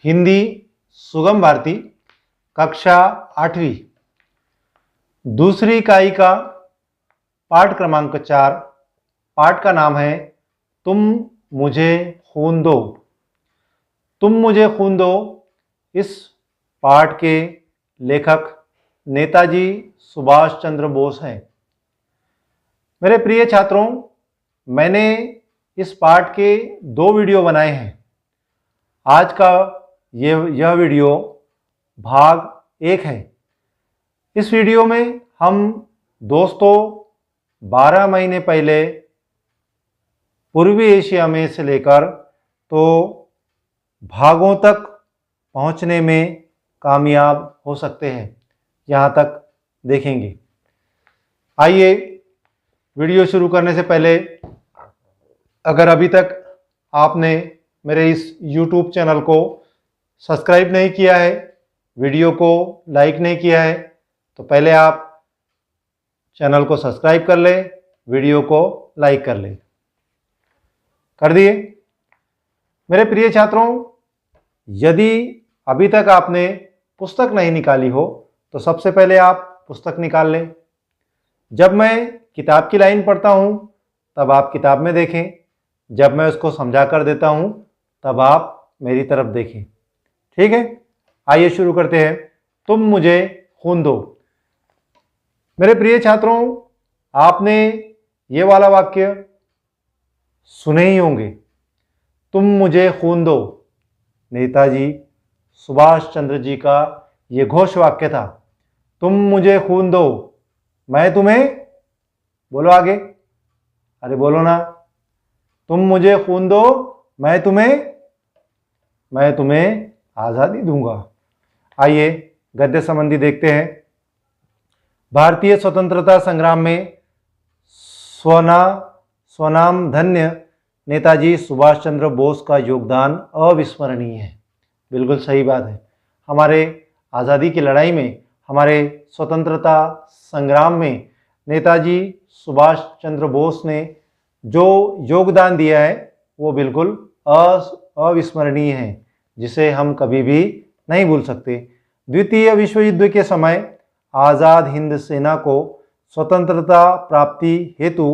हिंदी सुगम भारती कक्षा 8वीं दूसरी इकाई का पाठ क्रमांक 4। पाठ का नाम है तुम मुझे खून दो। तुम मुझे खून दो। इस पाठ के लेखक नेताजी सुभाष चंद्र बोस हैं। मेरे प्रिय छात्रों, मैंने इस पाठ के 2 वीडियो बनाए हैं। आज का यह वीडियो भाग 1 है। इस वीडियो में हम दोस्तों 12 महीने पहले पूर्वी एशिया में से लेकर तो भागों तक पहुंचने में कामयाब हो सकते हैं, यहाँ तक देखेंगे। आइए वीडियो शुरू करने से पहले, अगर अभी तक आपने मेरे इस YouTube चैनल को सब्सक्राइब नहीं किया है, वीडियो को लाइक नहीं किया है, तो पहले आप चैनल को सब्सक्राइब कर लें, वीडियो को लाइक कर लें। कर दिए? मेरे प्रिय छात्रों, यदि अभी तक आपने पुस्तक नहीं निकाली हो तो सबसे पहले आप पुस्तक निकाल लें। जब मैं किताब की लाइन पढ़ता हूँ तब आप किताब में देखें, जब मैं उसको समझा कर देता हूँ तब आप मेरी तरफ देखें। ठीक है, आइए शुरू करते हैं। तुम मुझे खून दो। मेरे प्रिय छात्रों, आपने ये वाला वाक्य सुने ही होंगे, तुम मुझे खून दो। नेताजी सुभाष चंद्र जी का ये घोष वाक्य था, तुम मुझे खून दो, मैं तुम्हें, बोलो आगे, अरे बोलो ना, तुम मुझे खून दो, मैं तुम्हें आज़ादी दूंगा। आइए गद्य संबंधी देखते हैं। भारतीय स्वतंत्रता संग्राम में स्वनाम धन्य नेताजी सुभाष चंद्र बोस का योगदान अविस्मरणीय है। बिल्कुल सही बात है। हमारे आज़ादी की लड़ाई में, हमारे स्वतंत्रता संग्राम में नेताजी सुभाष चंद्र बोस ने जो योगदान दिया है वो बिल्कुल अविस्मरणीय है, जिसे हम कभी भी नहीं भूल सकते। द्वितीय विश्व युद्ध के समय आज़ाद हिंद सेना को स्वतंत्रता प्राप्ति हेतु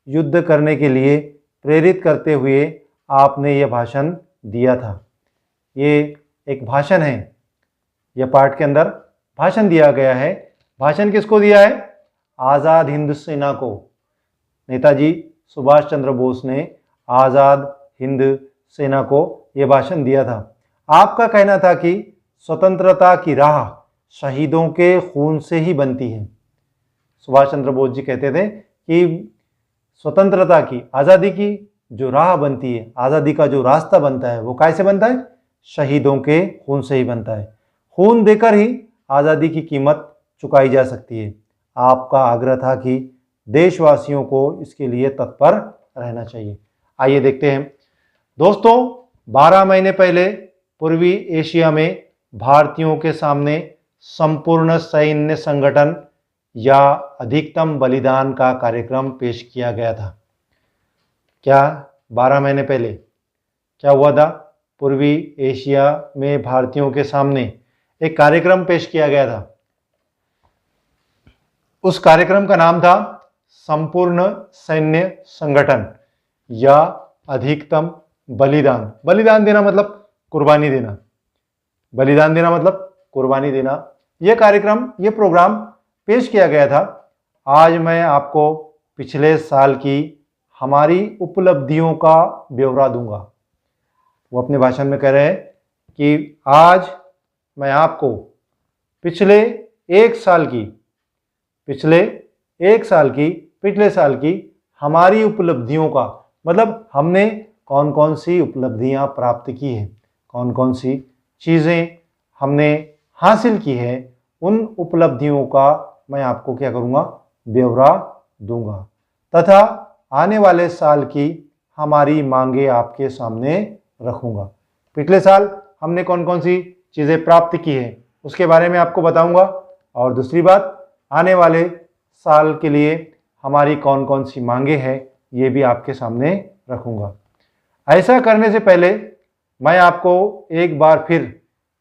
युद्ध करने के लिए प्रेरित करते हुए आपने यह भाषण दिया था। ये एक भाषण है, यह पाठ के अंदर भाषण दिया गया है। भाषण किसको दिया है? आज़ाद हिंद सेना को। नेताजी सुभाष चंद्र बोस ने आज़ाद हिंद सेना को यह भाषण दिया था। आपका कहना था कि स्वतंत्रता की राह शहीदों के खून से ही बनती है। सुभाष चंद्र बोस जी कहते थे कि स्वतंत्रता की, आज़ादी की जो राह बनती है, आज़ादी का जो रास्ता बनता है, वो कैसे बनता है? शहीदों के खून से ही बनता है। खून देकर ही आज़ादी की कीमत चुकाई जा सकती है। आपका आग्रह था कि देशवासियों को इसके लिए तत्पर रहना चाहिए। आइए देखते हैं। दोस्तों, 12 महीने पहले पूर्वी एशिया में भारतीयों के सामने संपूर्ण सैन्य संगठन या अधिकतम बलिदान का कार्यक्रम पेश किया गया था। क्या 12 महीने पहले क्या हुआ था? पूर्वी एशिया में भारतीयों के सामने एक कार्यक्रम पेश किया गया था। उस कार्यक्रम का नाम था संपूर्ण सैन्य संगठन या अधिकतम बलिदान। बलिदान देना मतलब कुर्बानी देना। बलिदान देना मतलब कुर्बानी देना। यह कार्यक्रम, यह प्रोग्राम पेश किया गया था। आज मैं आपको पिछले साल की हमारी उपलब्धियों का ब्यौरा दूंगा। वो अपने भाषण में कह रहे हैं कि आज मैं आपको पिछले साल की हमारी उपलब्धियों का, मतलब हमने कौन कौन सी उपलब्धियां प्राप्त की हैं, कौन कौन सी चीज़ें हमने हासिल की है, उन उपलब्धियों का मैं आपको क्या करूँगा? ब्यौरा दूंगा। तथा आने वाले साल की हमारी मांगे आपके सामने रखूँगा। पिछले साल हमने कौन कौन सी चीज़ें प्राप्त की है उसके बारे में आपको बताऊँगा, और दूसरी बात, आने वाले साल के लिए हमारी कौन कौन सी मांगे हैं ये भी आपके सामने रखूँगा। ऐसा करने से पहले मैं आपको एक बार फिर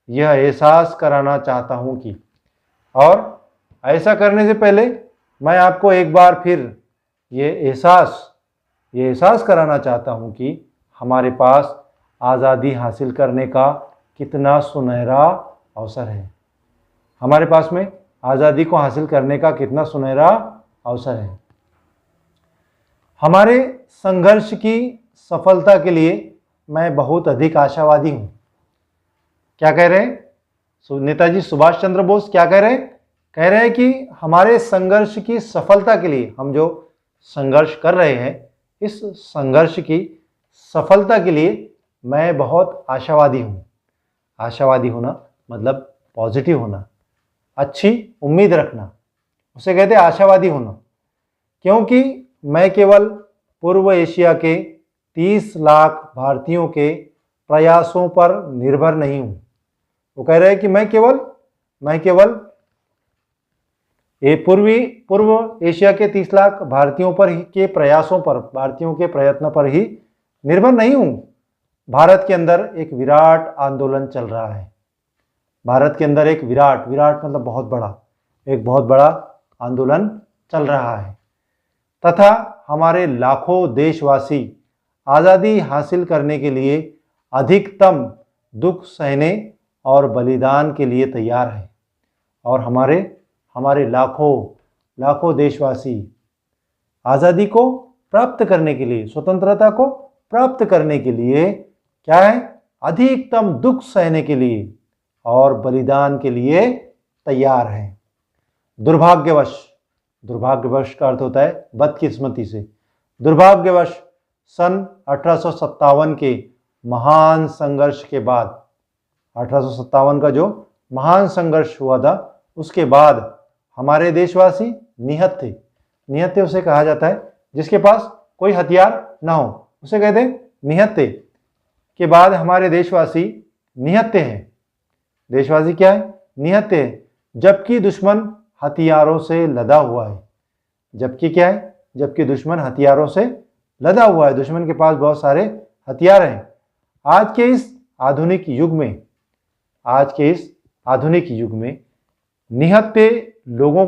यह एहसास कराना चाहता हूँ कि, और ऐसा करने से पहले मैं आपको एक बार फिर ये एहसास कराना चाहता हूँ कि हमारे पास आज़ादी हासिल करने का कितना सुनहरा अवसर है। हमारे पास में आज़ादी को हासिल करने का कितना सुनहरा अवसर है। हमारे संघर्ष की सफलता के लिए मैं बहुत अधिक आशावादी हूँ। क्या कह रहे हैं? नेताजी सुभाष चंद्र बोस क्या कह रहे हैं? कह रहे हैं कि हमारे संघर्ष की सफलता के लिए, हम जो संघर्ष कर रहे हैं, इस संघर्ष की सफलता के लिए मैं बहुत आशावादी हूँ। आशावादी होना मतलब पॉजिटिव होना, अच्छी उम्मीद रखना, उसे कहते हैं आशावादी होना। क्योंकि मैं केवल पूर्व एशिया के 30 लाख भारतीयों के प्रयासों पर निर्भर नहीं हूँ। वो कह रहे हैं कि मैं केवल ये पूर्व एशिया के 30 लाख भारतीयों पर ही के प्रयासों पर, भारतीयों के प्रयत्न पर ही निर्भर नहीं हूँ। भारत के अंदर एक विराट आंदोलन चल रहा है। भारत के अंदर एक विराट मतलब बहुत बड़ा आंदोलन चल रहा है, तथा हमारे लाखों देशवासी आज़ादी हासिल करने के लिए अधिकतम दुख सहने और बलिदान के लिए तैयार हैं। और हमारे लाखों देशवासी आज़ादी को प्राप्त करने के लिए, स्वतंत्रता को प्राप्त करने के लिए क्या है? अधिकतम दुख सहने के लिए और बलिदान के लिए तैयार हैं। दुर्भाग्यवश का अर्थ होता है बदकिस्मती से। दुर्भाग्यवश सन 1857 के महान संघर्ष के बाद, 1857 का जो महान संघर्ष हुआ था, उसके बाद हमारे देशवासी निहत थे उसे कहा जाता है जिसके पास कोई हथियार ना हो, उसे कहते हैं निहत थे। के बाद हमारे देशवासी निहत्थे हैं। देशवासी क्या है? निहत्थे हैं, जबकि दुश्मन हथियारों से लदा हुआ है। जबकि क्या है? जबकि दुश्मन हथियारों से लदा हुआ है, दुश्मन के पास बहुत सारे हथियार हैं। आज के इस आधुनिक युग में निहत्थे लोगों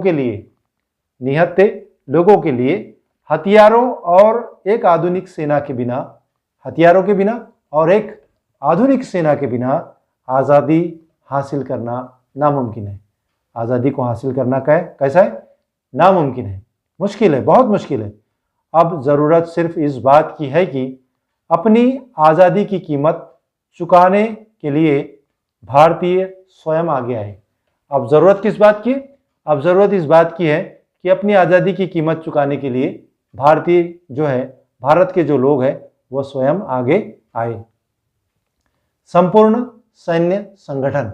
के लिए हथियारों और एक आधुनिक सेना के बिना, आज़ादी हासिल करना नामुमकिन है। आज़ादी को हासिल करना कैसा है? नामुमकिन है, मुश्किल है, बहुत मुश्किल है। अब ज़रूरत सिर्फ इस बात की है कि अपनी आज़ादी की कीमत चुकाने के लिए भारतीय स्वयं आगे आए। अब ज़रूरत किस बात की? अब ज़रूरत इस बात की है कि अपनी आज़ादी की कीमत चुकाने के लिए भारत के जो लोग हैं वो स्वयं आगे आए। संपूर्ण सैन्य संगठन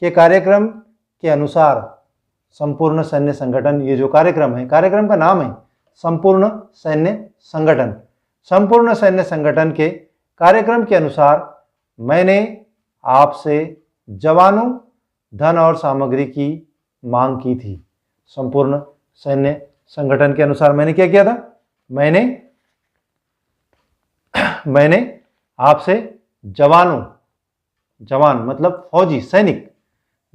के कार्यक्रम के अनुसार, संपूर्ण सैन्य संगठन, ये जो कार्यक्रम है, कार्यक्रम का नाम है संपूर्ण सैन्य संगठन। संपूर्ण सैन्य संगठन के कार्यक्रम के अनुसार मैंने आपसे जवानों, धन और सामग्री की मांग की थी। संपूर्ण सैन्य संगठन के अनुसार मैंने क्या किया था? मैंने आपसे जवान मतलब फौजी, सैनिक,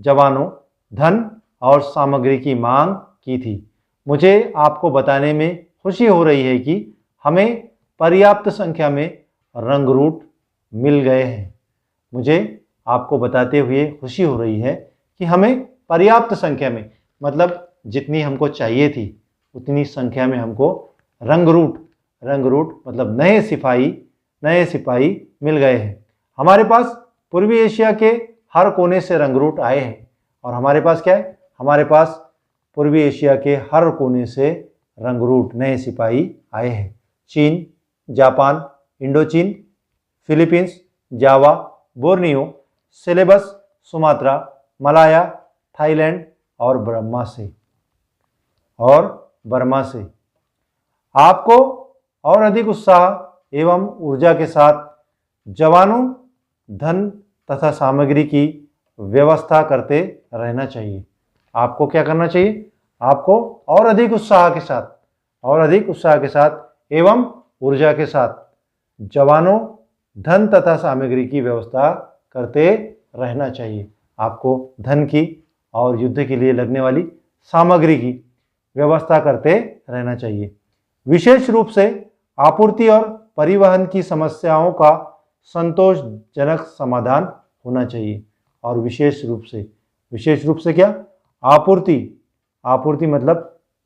जवानों, धन और सामग्री की मांग की थी। मुझे आपको बताने में खुशी हो रही है कि हमें पर्याप्त संख्या में रंगरूट मिल गए हैं। मुझे आपको बताते हुए खुशी हो रही है कि हमें पर्याप्त संख्या में, मतलब जितनी हमको चाहिए थी उतनी संख्या में हमको रंगरूट मतलब नए सिपाही मिल गए हैं। हमारे पास पूर्वी एशिया के हर कोने से रंगरूट आए हैं। और हमारे पास क्या है? हमारे पास पूर्वी एशिया के हर कोने से रंगरूट, नए सिपाही आए हैं। चीन, जापान, इंडोचीन, Philippines, Java, Borneo, Celebes, Sumatra, Malaya, Thailand और बर्मा से। आपको और अधिक उत्साह एवं ऊर्जा के साथ जवानों, धन तथा सामग्री की व्यवस्था करते रहना चाहिए। आपको क्या करना चाहिए? आपको और अधिक उत्साह के साथ एवं ऊर्जा के साथ जवानों, धन तथा सामग्री की व्यवस्था करते रहना चाहिए। आपको धन की और युद्ध के लिए लगने वाली सामग्री की व्यवस्था करते रहना चाहिए। विशेष रूप से आपूर्ति और परिवहन की समस्याओं का संतोषजनक समाधान होना चाहिए। और विशेष रूप से क्या? आपूर्ति मतलब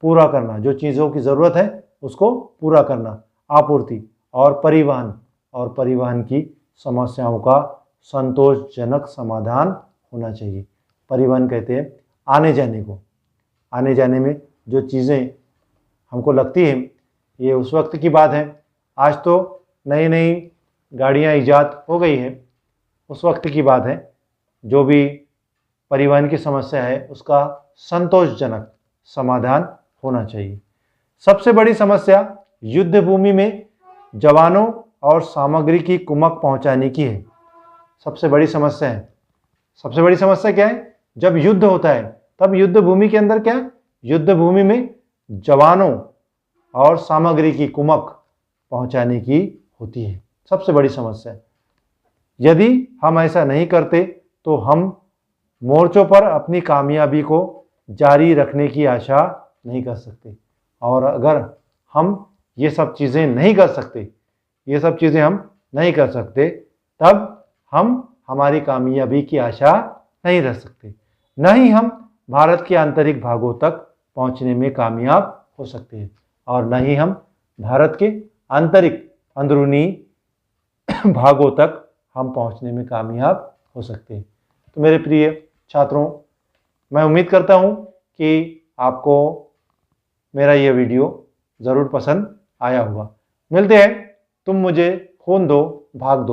पूरा करना, जो चीज़ों की ज़रूरत है उसको पूरा करना, आपूर्ति। और परिवहन की समस्याओं का संतोषजनक समाधान होना चाहिए। परिवहन कहते हैं आने जाने को। आने जाने में जो चीज़ें हमको लगती हैं, ये उस वक्त की बात है। आज तो नई नई गाड़ियाँ ईजाद हो गई है, उस वक्त की बात है। जो भी परिवहन की समस्या है उसका संतोषजनक समाधान होना चाहिए। सबसे बड़ी समस्या युद्ध भूमि में जवानों और सामग्री की कुमक पहुंचाने की है। सबसे बड़ी समस्या क्या है? जब युद्ध होता है तब युद्ध भूमि के अंदर क्या है? युद्ध भूमि में जवानों और सामग्री की कुमक पहुंचाने की होती है, सबसे बड़ी समस्या। यदि हम ऐसा नहीं करते तो हम मोर्चों पर अपनी कामयाबी को जारी रखने की आशा नहीं कर सकते। और अगर हम ये सब चीज़ें नहीं कर सकते, तब हम हमारी कामयाबी की आशा नहीं रख सकते, न ही हम भारत के आंतरिक भागों तक पहुंचने में कामयाब हो सकते हैं, और न ही हम भारत के अंदरूनी भागों तक हम पहुंचने में कामयाब हो सकते हैं। तो मेरे प्रिय छात्रों, मैं उम्मीद करता हूं कि आपको मेरा यह वीडियो ज़रूर पसंद आया होगा। मिलते हैं तुम मुझे खून दो भाग दो।